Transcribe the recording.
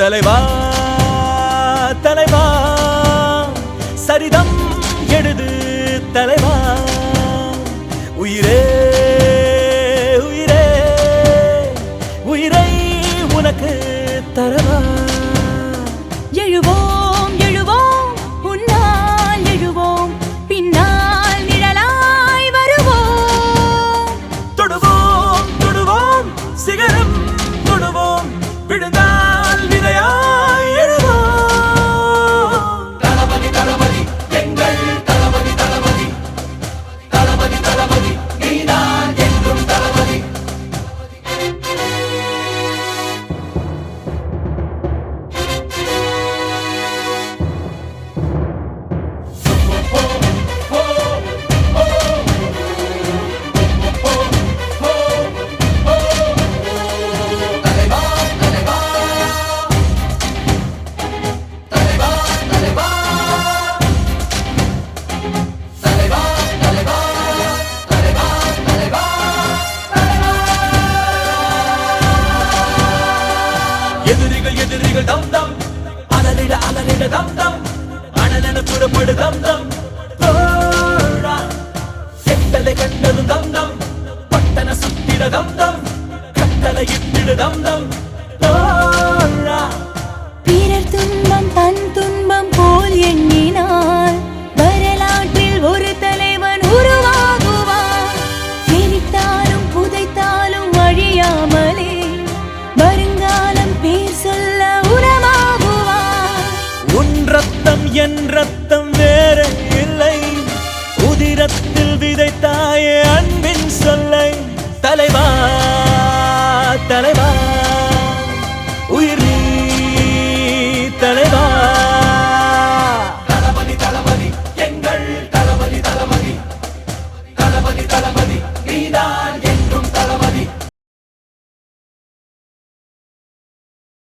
தலைவா தலைவா சரிதம் எழுது தலைவா உயிரே உயிரே உயிரை உனக்கு தரவா எழுவோம் எழுவோம் உன்னால் எழுவோம் பின்னால் நிழலாய் வருவோம் தொடுவோம் தொடுவோம் சிகரம் தொடுவோம் விழுந்தால் விதையாய் எழுவோம் தளபதி தளபதி எங்கள் தளபதி தளபதி தளபதி தளபதி நீதான் என்றும் தளபதி எதிரிகள் எதிரிகள் தம் தம் அலறிட அலறிட தம் தம் அனலென புறப்படு தம் தம் தோழா செட்டலை கண்டதும் தம் தம் பட்டன சுத்திட தம் தம் கட்டளை இட்டிடு தம் தம் தோழா பிறர் துன்பம் தன் துன்பம் போல் எண்ணினார் வரலாற்றில் ஒரு தலைவன் உருவாகுவார் எரித்தாலும் புதைத்தாலும் அழியாமலே வருங்காலம் பேர் சொல்ல உரமாகுவார் உன் ரத்தம் என் ரத்தம்